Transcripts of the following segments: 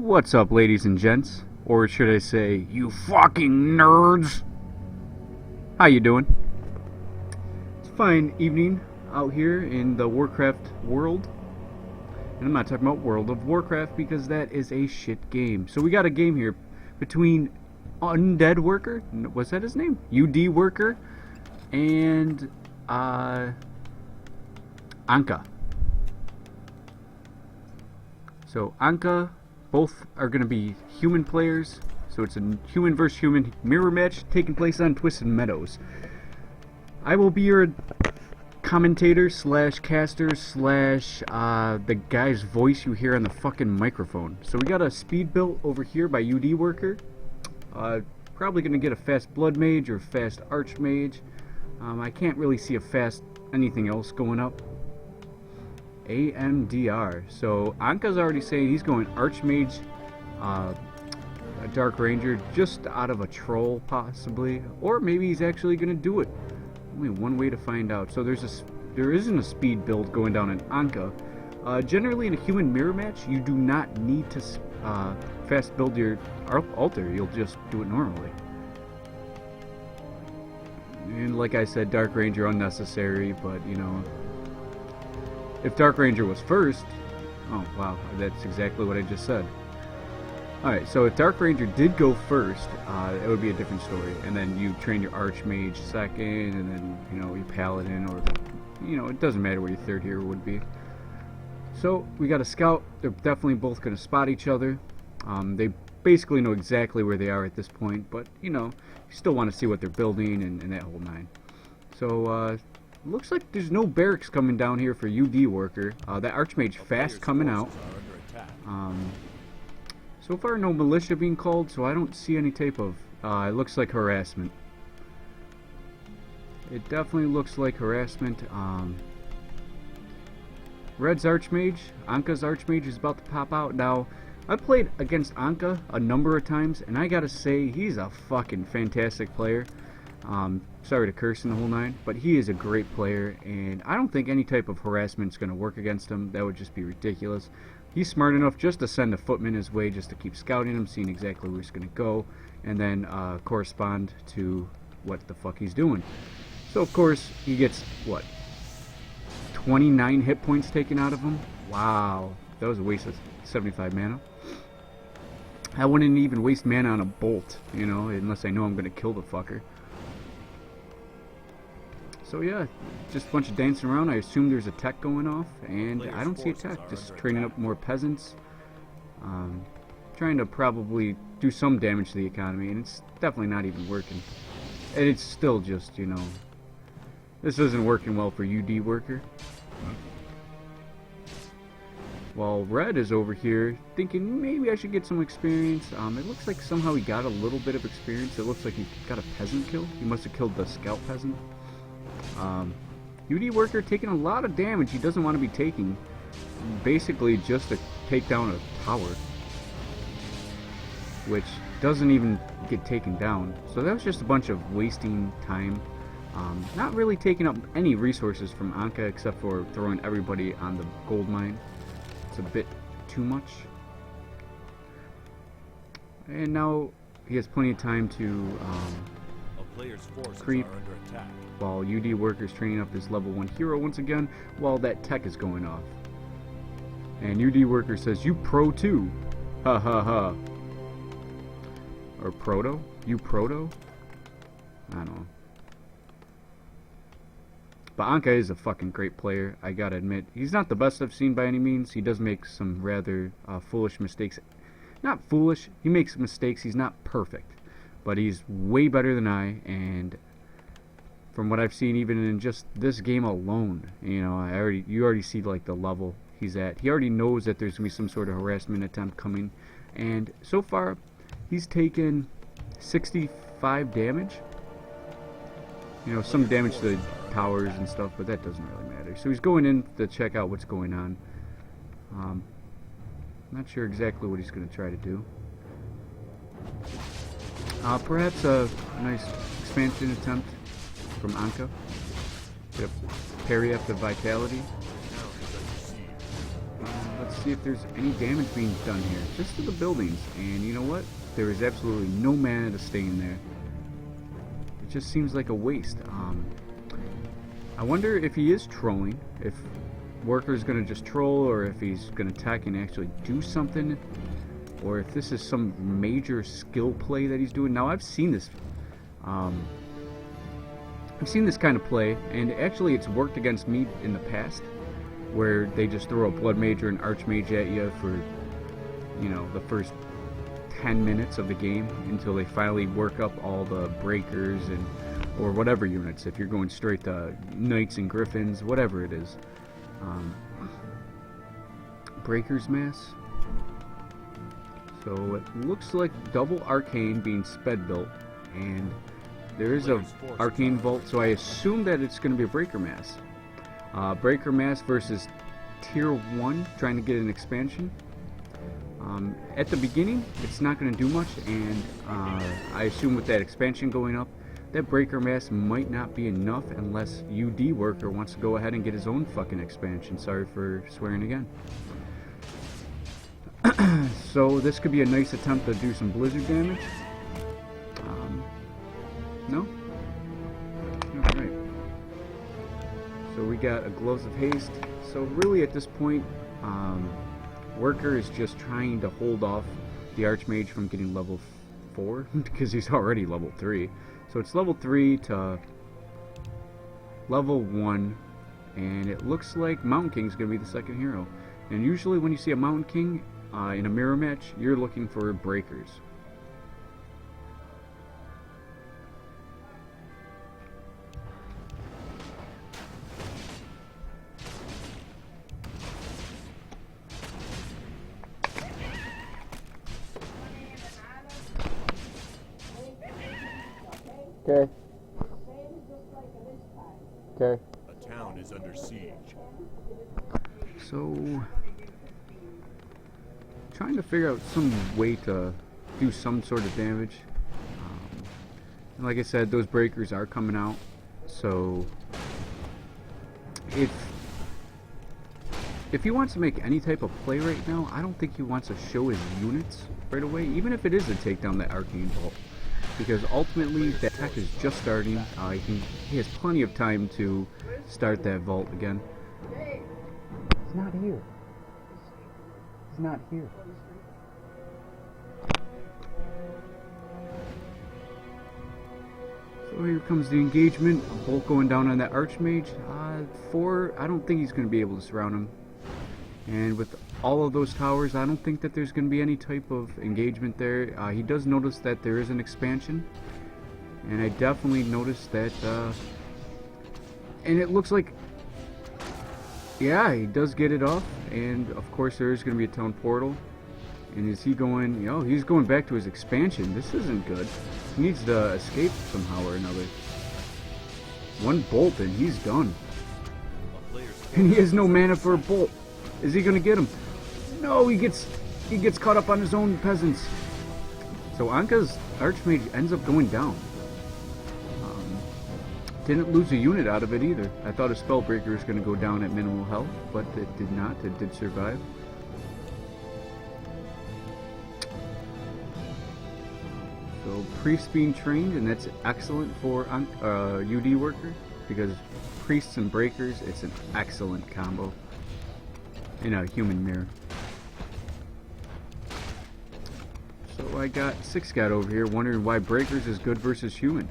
What's up, ladies and gents? Or should I say, you fucking nerds? How you doing? It's a fine evening out here in the Warcraft world. And I'm not talking about World of Warcraft because that is a shit game. So we got a game here between UDWORKER, was that his name? UDWORKER, and Anka. So Anka, both are going to be human players, so it's a human versus human mirror match taking place on Twisted Meadows. I will be your commentator slash caster slash the guy's voice you hear on the fucking microphone. So we got a speed built over here by UDWORKER. Probably going to get a fast blood mage or fast archmage. I can't really see a fast anything else going up. AMDR. So Anka's already saying he's going Archmage, a Dark Ranger, just out of a troll possibly, or maybe he's actually going to do it. Only one way to find out. So there isn't a speed build going down in Anka. Generally in a human mirror match, you do not need to fast build your altar. You'll just do it normally. And like I said, Dark Ranger unnecessary, but you know. If Dark Ranger was first, oh wow, that's exactly what I just said. Alright, so if Dark Ranger did go first, it would be a different story. And then you train your Archmage second, and then, you know, your Paladin, or, you know, it doesn't matter what your third hero would be. So, we got a scout. They're definitely both going to spot each other. They basically know exactly where they are at this point, but, you know, you still want to see what they're building and that whole nine. So, looks like there's no barracks coming down here for UDWORKER. That Archmage fast coming out. So far no militia being called, so I don't see any type of, it looks like harassment. It definitely looks like harassment. Red's Archmage, Anka's Archmage is about to pop out. Now, I played against Anka a number of times, and I gotta say, he's a fucking fantastic player. Sorry to curse in the whole nine, but he is a great player, and I don't think any type of harassment is going to work against him. That would just be ridiculous. He's smart enough just to send a footman his way, just to keep scouting him, seeing exactly where he's going to go, and then correspond to what the fuck he's doing. So of course he gets what, 29 hit points taken out of him. Wow, that was a waste of 75 mana. I wouldn't even waste mana on a bolt, you know, unless I know I'm going to kill the fucker. So yeah, just a bunch of dancing around. I assume there's a tech going off, and I don't see a tech. Just training up more peasants. Trying to probably do some damage to the economy, and it's definitely not even working. And it's still just, you know, this isn't working well for UDWORKER. While Red is over here thinking maybe I should get some experience. It looks like somehow he got a little bit of experience. It looks like he got a peasant kill. He must have killed the scout peasant. UDWORKER taking a lot of damage he doesn't want to be taking, basically just to take down a tower, which doesn't even get taken down. So that was just a bunch of wasting time, not really taking up any resources from Anka except for throwing everybody on the gold mine. It's a bit too much. And now he has plenty of time to creep, while UDWORKER is training up his level 1 hero once again, while that tech is going off. And UDWORKER says, "You pro too." Ha ha ha. Or proto? You proto? I don't know. But Anka is a fucking great player, I gotta admit. He's not the best I've seen by any means. He does make some rather foolish mistakes. Not foolish, he makes mistakes. He's not perfect. But he's way better than I, and from what I've seen, even in just this game alone, you know, you already see like the level he's at. He already knows that there's gonna be some sort of harassment attempt coming, and so far, he's taken 65 damage. You know, some damage to the towers and stuff, but that doesn't really matter. So he's going in to check out what's going on. Not sure exactly what he's gonna try to do. Perhaps a nice expansion attempt from Anka. Get a parry up the vitality. Let's see if there's any damage being done here, just to the buildings. And you know what? There is absolutely no mana to stay in there. It just seems like a waste. I wonder if he is trolling, if Worker is going to just troll, or if he's going to attack and actually do something, or if this is some major skill play that he's doing. Now, I've seen this kind of play, and actually it's worked against me in the past, where they just throw a Blood Mage or an Archmage at you for, you know, the first 10 minutes of the game until they finally work up all the breakers and or whatever units, if you're going straight to Knights and Griffins, whatever it is. Breakers Mass. So it looks like double Arcane being sped built, and there is a Arcane Vault, so I assume that it's going to be a Breaker Mass. Breaker Mass versus Tier 1, trying to get an expansion. At the beginning, it's not going to do much, and I assume with that expansion going up, that Breaker Mass might not be enough unless UDWORKER wants to go ahead and get his own fucking expansion. Sorry for swearing again. So this could be a nice attempt to do some blizzard damage. No? Alright. So we got a Gloves of Haste. So really at this point, Worker is just trying to hold off the Archmage from getting level 4 because he's already level 3. So it's level 3 to level 1, and it looks like Mountain King's going to be the second hero. And usually when you see a Mountain King in a mirror match, you're looking for breakers. Okay. Okay. A town is under siege. So, trying to figure out some way to do some sort of damage. And like I said, those breakers are coming out. So, if he wants to make any type of play right now, I don't think he wants to show his units right away, even if it is to take down that Arcane Vault. Because ultimately, the attack is just starting. He has plenty of time to start that vault again. He's not here. He's not here. So here comes the engagement. A bolt going down on that Archmage. 4, I don't think he's going to be able to surround him. And with all of those towers, I don't think that there's going to be any type of engagement there. He does notice that there is an expansion, and I definitely noticed that, and it looks like, yeah, he does get it off, and of course there is going to be a town portal. And is he going, you know, he's going back to his expansion. This isn't good. He needs to escape somehow or another. One bolt and he's done. And he has no mana for a bolt. Is he gonna get him? No, he gets caught up on his own peasants. So Anka's Archmage ends up going down. Didn't lose a unit out of it either. I thought a Spellbreaker was gonna go down at minimal health, but it did not. It did survive. So Priest being trained, and that's excellent for UDWORKER, because Priests and Breakers, it's an excellent combo in a human mirror. So I got Six Scout over here wondering why Breakers is good versus human.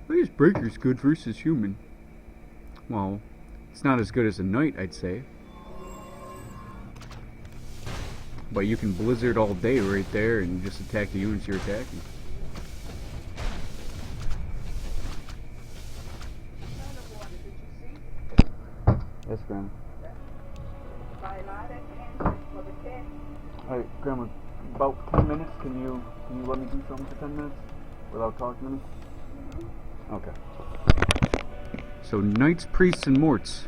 Why is Breakers good versus human? Well, it's not as good as a Knight, I'd say. But you can Blizzard all day right there and just attack the units you're attacking. Yes, Grandma. Alright, Grandma, about 10 minutes, can you let me do something for 10 minutes without talking to me? Okay. So, Knights, Priests, and Morts.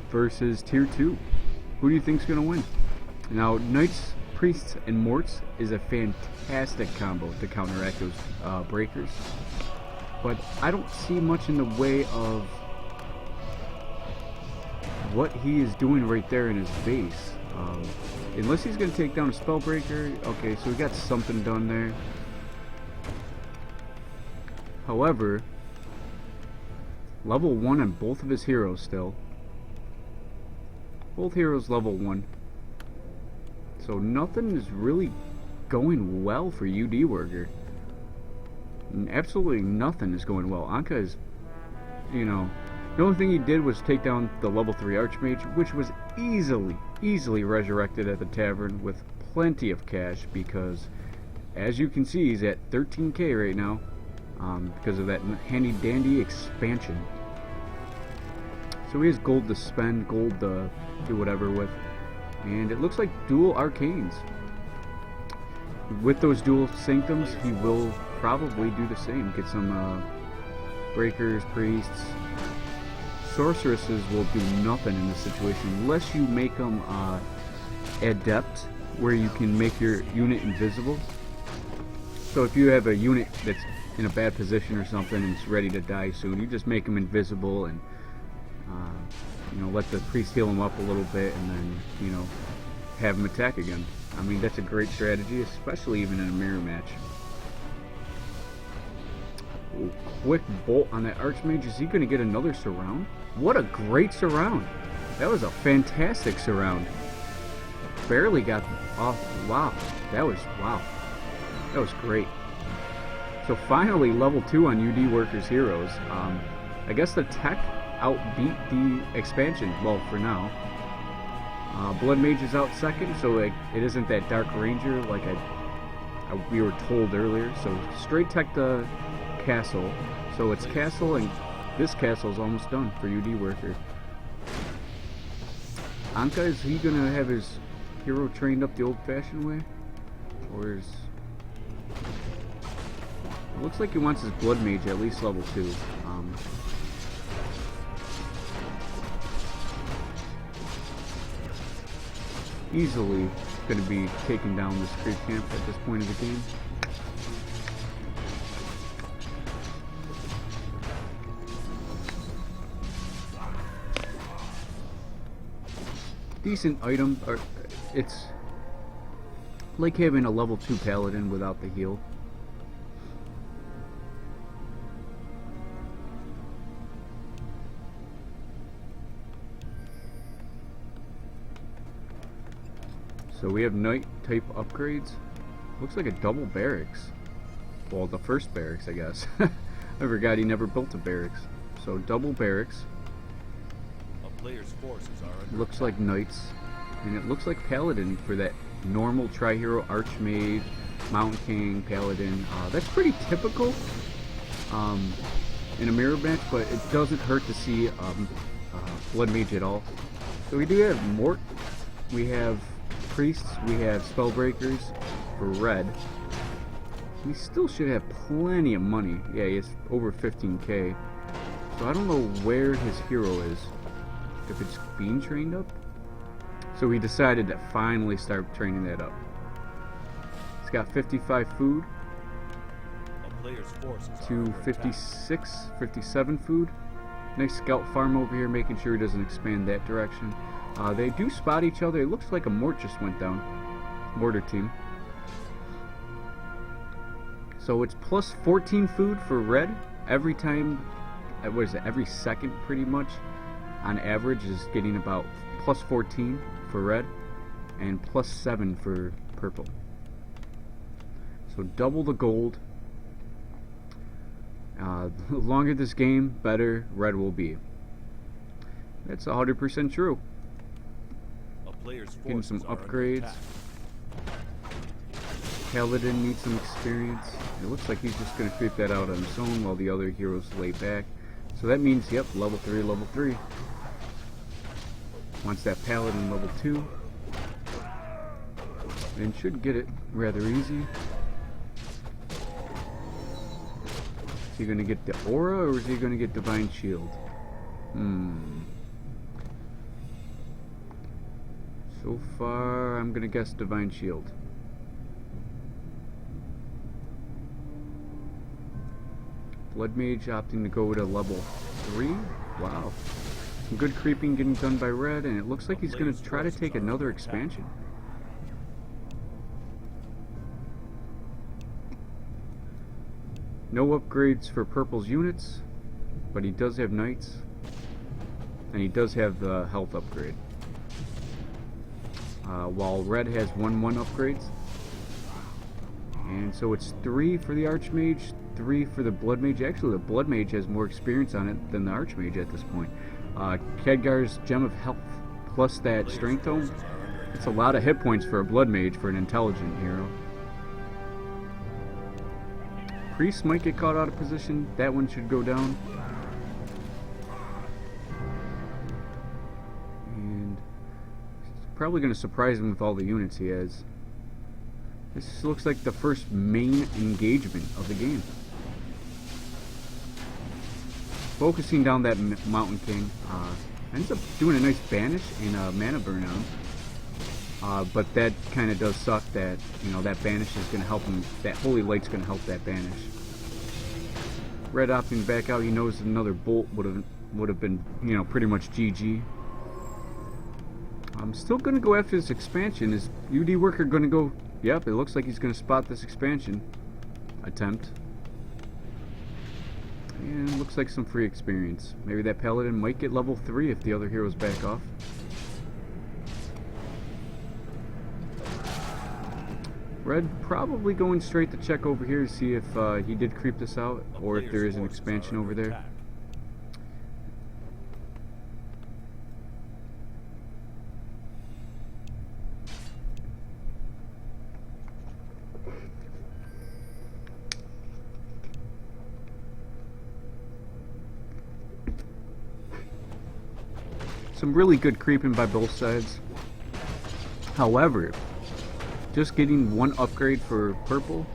Versus Tier 2. Who do you think's gonna win? Now, Knights, Priests, and Morts is a fantastic combo to counteract those Breakers. but I don't see much in the way of what he is doing right there in his base. Unless he's going to take down a Spellbreaker. Okay, so we got something done there. However, level 1 on both of his heroes still. Both heroes level 1. So nothing is really going well for UDWORKER. Absolutely nothing is going well. Anka is, you know, the only thing he did was take down the level 3 Archmage, which was easily resurrected at the tavern with plenty of cash, because as you can see, he's at 13k right now, because of that handy dandy expansion. So he has gold to spend, gold to do whatever with, and it looks like dual arcanes. With those dual sanctums, he will probably do the same. Get some breakers, priests. Sorceresses will do nothing in this situation unless you make them adept, where you can make your unit invisible. So if you have a unit that's in a bad position or something and it's ready to die soon, you just make them invisible and you know, let the priest heal them up a little bit, and then, you know, have them attack again. I mean, that's a great strategy, especially even in a mirror match. Ooh, quick bolt on that Archmage. Is he going to get another surround? What a great surround. That was a fantastic surround. Barely got off. Wow. That was great. So finally level 2 on UDWORKER's heroes. I guess the tech outbeat the expansion. Well, for now. Blood Mage is out second, so it isn't that Dark Ranger like we were told earlier. So straight tech the castle. So it's castle, and this castle is almost done for UDWORKER. Anka, is he gonna have his hero trained up the old-fashioned way, or is? It looks like he wants his Blood Mage at least level 2. Easily going to be taking down this creep camp at this point of the game. Decent item. It's like having a level 2 paladin without the heal. So we have knight type upgrades. Looks like a double barracks. Well, the first barracks, I guess. I forgot he never built a barracks. So double barracks. A player's forces are under Looks like knights. And it looks like paladin for that normal tri-hero Archmage, Mountain King, paladin. That's pretty typical in a mirror match, but it doesn't hurt to see Blood Mage at all. So we do have Mort. We have priests, we have Spellbreakers for red. He still should have plenty of money. Yeah, he has over 15k. So I don't know where his hero is. If it's being trained up? So we decided to finally start training that up. He's got 55 food. a player's forces are To under attack. 56, 57 food. Nice scout farm over here, making sure he doesn't expand that direction. They do spot each other. It looks like a mort just went down. Mortar team. So it's plus 14 food for red every time. What is it? Every second, pretty much. On average, is getting about plus 14 for red and plus 7 for purple. So double the gold. The longer this game, better red will be. That's 100% true. A player's Getting some forces are under upgrades. attack. Paladin needs some experience. It looks like he's just going to creep that out on his own while the other heroes lay back. So that means, yep, level 3, level 3. Wants that Paladin level 2. And should get it rather easy. Is he going to get the Aura, or is he going to get Divine Shield? So far, I'm going to guess Divine Shield. Blood Mage opting to go to level 3. Wow. Some good creeping getting done by Red, and it looks like he's going to try to take another expansion. No upgrades for Purple's units, but he does have Knights, and he does have the health upgrade. While Red has 1/1 upgrades. And so it's 3 for the Archmage, 3 for the Blood Mage. Actually, the Blood Mage has more experience on it than the Archmage at this point. Khadgar's Gem of Health plus that Strength Tome. It's a lot of hit points for a Blood Mage for an intelligent hero. Priest might get caught out of position. That one should go down. And it's probably going to surprise him with all the units he has. This looks like the first main engagement of the game. Focusing down that Mountain King, ends up doing a nice banish and a mana burn on him. But that kind of does suck that, you know, that banish is going to help him, that Holy Light's going to help that banish. Red opting back out, he knows another bolt would have been, you know, pretty much GG. I'm still going to go after this expansion. Is UDWORKER going to go? Yep, it looks like he's going to spot this expansion attempt. And looks like some free experience. Maybe that Paladin might get level 3 if the other heroes back off. Red probably going straight to check over here to see if he did creep this out, or if there is an expansion over there. Some really good creeping by both sides. However, just getting one upgrade for Purple,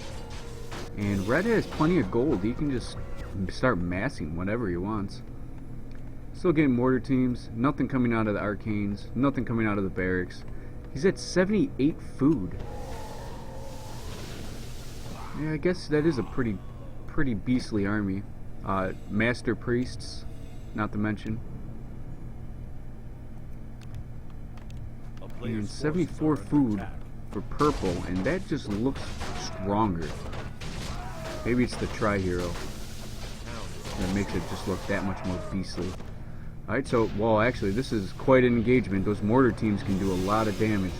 and Red has plenty of gold. He can just start massing whatever he wants. Still getting mortar teams, nothing coming out of the arcanes, nothing coming out of the barracks. He's at 78 food. Yeah, I guess that is a pretty beastly army. Master priests, not to mention. And 74 food for Purple, and that just looks stronger. Maybe it's the Tri-Hero that makes it just look that much more beastly. Alright, so, well, actually, this is quite an engagement. Those mortar teams can do a lot of damage.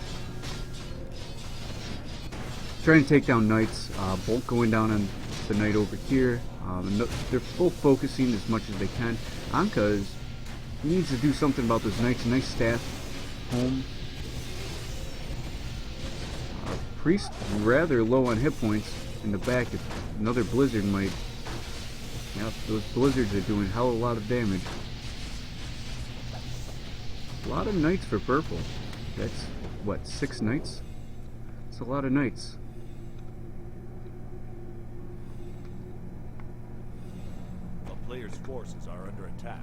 Trying to take down Knights. Bolt going down on the Knight over here. They're both focusing as much as they can. Anka needs to do something about those Knights. Nice staff home. Priest rather low on hit points in the back. If another blizzard might. Yep, those blizzards are doing hell of a lot of damage. A lot of Knights for Purple. That's what, 6 Knights? That's a lot of Knights. A player's forces are under attack.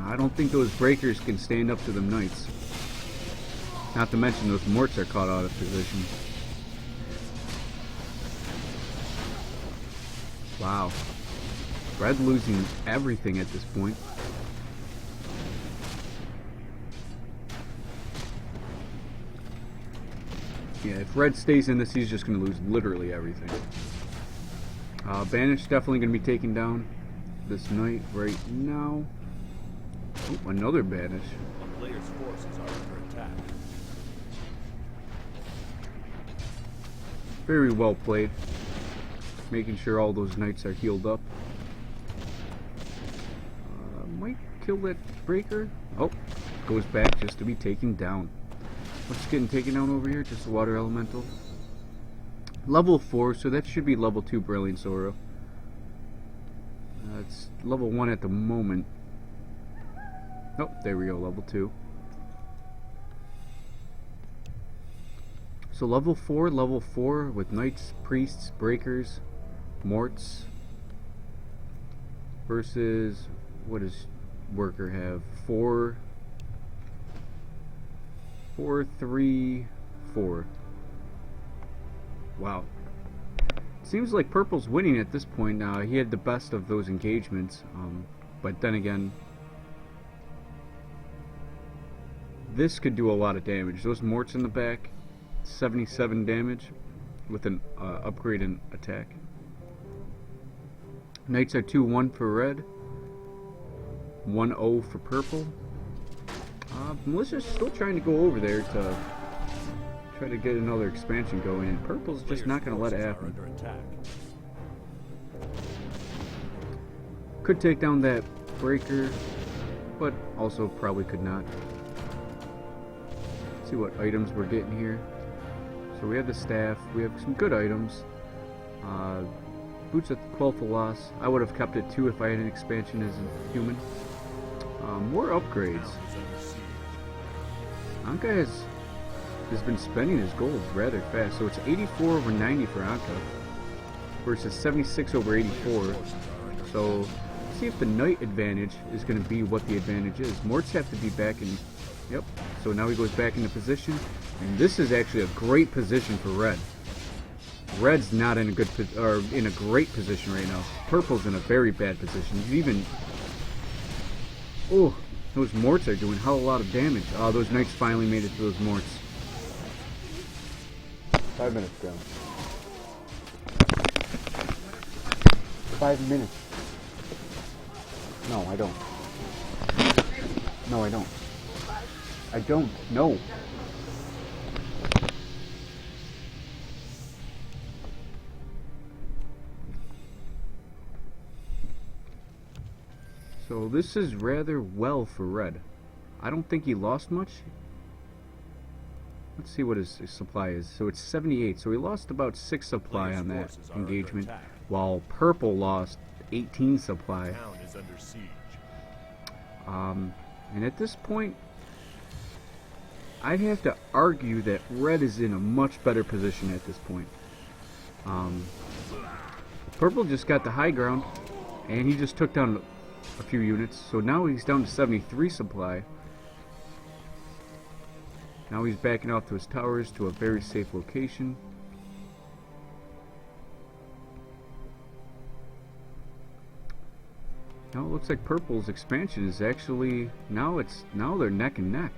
I don't think those breakers can stand up to them Knights. Not to mention those morts are caught out of position. Wow. Red losing everything at this point. Yeah, if Red stays in this, he's just going to lose literally everything. Banish definitely going to be taken down this Knight right now. Oh, another banish. A player's forces are under attack. Very well played. Making sure all those Knights are healed up. Might kill that breaker. Oh, goes back just to be taken down. What's getting taken down over here? Just a water elemental. Level 4, so that should be level 2 Brilliant Sorrow. It's level 1 at the moment. Oh, there we go, level 2. So level 4 with Knights, Priests, Breakers, Morts versus, what does Worker have? 4, 3, 4. Wow. Seems like purple's winning at this point. He had the best of those engagements, but then again, this could do a lot of damage. Those morts in the back, 77 damage with an upgrade in attack. Knights are 2-1 for red, 1-0 for purple. Melissa's still trying to go over there to try to get another expansion going, and purple's just not going to let it happen. Could take down that breaker, but also probably could not. Let's see what items we're getting here. So we have the staff, we have some good items. Boots at the 12th of loss. I would have kept it too if I had an expansion as a human. More upgrades. Anka has been spending his gold rather fast, so it's 84 over 90 for Anka versus 76 over 84. So let's see if the knight advantage is going to be what the advantage is. Morts have to be back in. Yep. So now he goes back into position, and this is actually a great position for red. Red's not in a good or in a great position right now. Purple's in a very bad position. He's even. Oh, those morts are doing hell a lot of damage. Oh, those knights finally made it to those morts. 5 minutes down. 5 minutes. No, I don't. No, I don't. I don't. No. So this is rather well for red. I don't think he lost much. Let's see what his supply is. So it's 78. So he lost about 6 supply on that engagement, while purple lost 18 supply. Town is under siege. And at this point, I'd have to argue that red is in a much better position at this point. Purple just got the high ground, and he just took down a few units. So now he's down to 73 supply. Now he's backing off to his towers to a very safe location. Now it looks like purple's expansion is actually now they're neck and neck.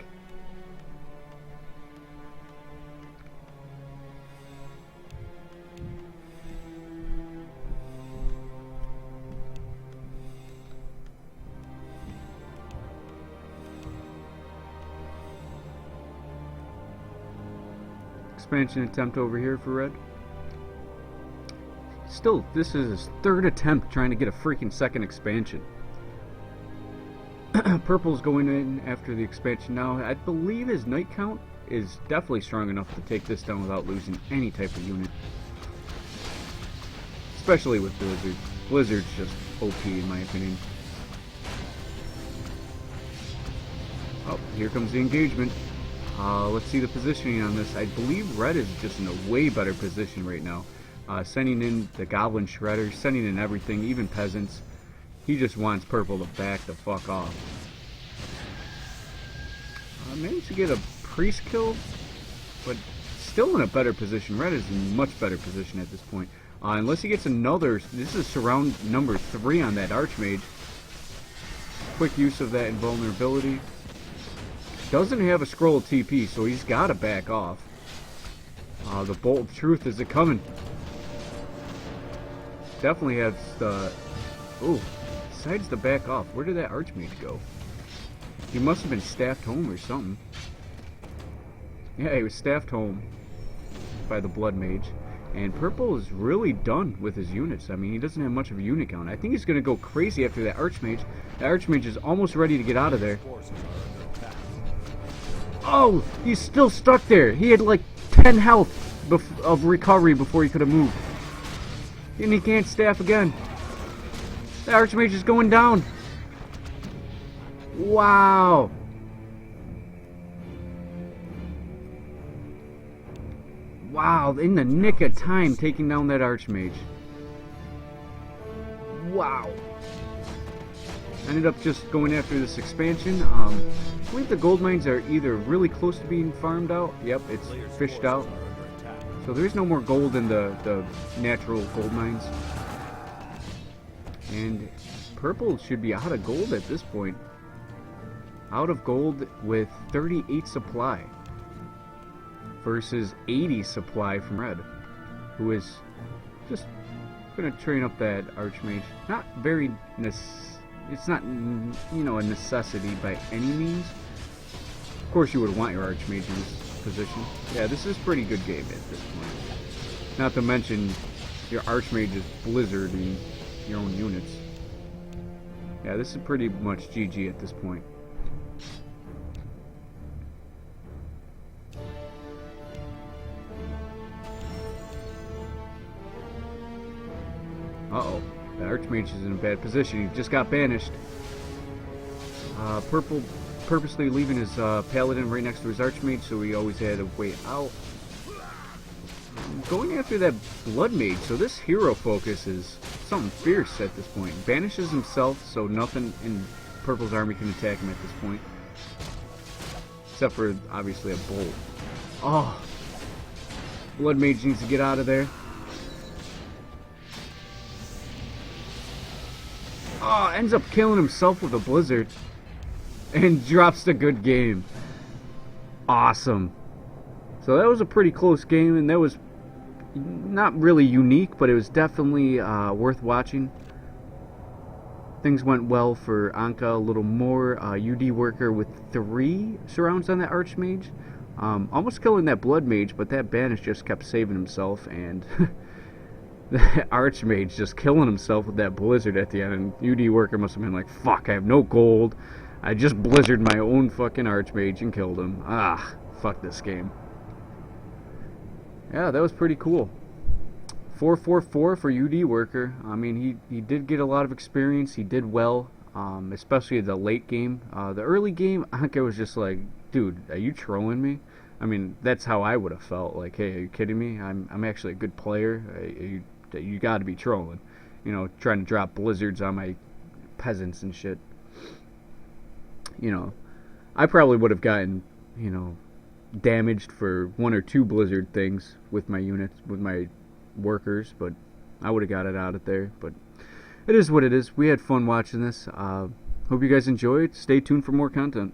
Expansion attempt over here for red. Still, this is his 3rd attempt trying to get a freaking 2nd expansion. Purple's going in after the expansion now. I believe his knight count is definitely strong enough to take this down without losing any type of unit. Especially with Blizzard. Blizzard's just OP in my opinion. Oh, here comes the engagement. Let's see the positioning on this. I believe red is just in a way better position right now. Sending in the goblin shredders, sending in everything, even peasants. He just wants purple to back the fuck off. Managed to get a priest kill, but still in a better position. Red is in a much better position at this point. Unless he gets another, this is surround number 3 on that archmage. Quick use of that invulnerability. Doesn't have a scroll of TP, so he's got to back off. The bolt of truth, is it coming? Definitely has the... Ooh, decides to back off. Where did that archmage go? He must have been staffed home or something. Yeah, he was staffed home by the blood mage. And purple is really done with his units. I mean, he doesn't have much of a unit count. I think he's going to go crazy after that archmage. The archmage is almost ready to get out of there. Oh, he's still stuck there. He had like 10 health of recovery before he could have moved. And he can't staff again. The archmage is going down. Wow. Wow, in the nick of time taking down that archmage. Wow. Ended up just going after this expansion. I believe the gold mines are either really close to being farmed out. Yep, it's fished out. So there is no more gold in the natural gold mines. And purple should be out of gold at this point. Out of gold with 38 supply versus 80 supply from red, who is just gonna train up that archmage. Not very it's not, you know, a necessity by any means. Of course you would want your archmage in this position. Yeah, this is a pretty good game at this point. Not to mention your archmage is blizzarding your own units. Yeah, this is pretty much GG at this point. Uh-oh. The archmage is in a bad position. He just got banished. Purple purposely leaving his paladin right next to his archmage, so he always had a way out. Going after that blood mage, so this hero focus is something fierce at this point. Banishes himself, so nothing in purple's army can attack him at this point. Except for, obviously, a bolt. Oh! Blood mage needs to get out of there. Oh, ends up killing himself with a blizzard. And drops the good game. Awesome. So that was a pretty close game, and that was not really unique, but it was definitely worth watching. Things went well for Anka a little more. UDWORKER with 3 surrounds on that archmage. Almost killing that blood mage, but that banish just kept saving himself, and the archmage just killing himself with that blizzard at the end. And UDWORKER must have been like, fuck, I have no gold. I just blizzard my own fucking archmage and killed him. Ah, fuck this game. Yeah, that was pretty cool. 444 for UDWORKER. I mean, he did get a lot of experience. He did well, especially the late game. The early game, Anka was just like, dude, are you trolling me? I mean, that's how I would have felt. Like, hey, are you kidding me? I'm actually a good player. You got to be trolling. You know, trying to drop blizzards on my peasants and shit. You know, I probably would have gotten, you know, damaged for 1 or 2 blizzard things with my units, with my workers, but I would have got it out of there. But it is what it is. We had fun watching this. Hope you guys enjoyed. Stay tuned for more content.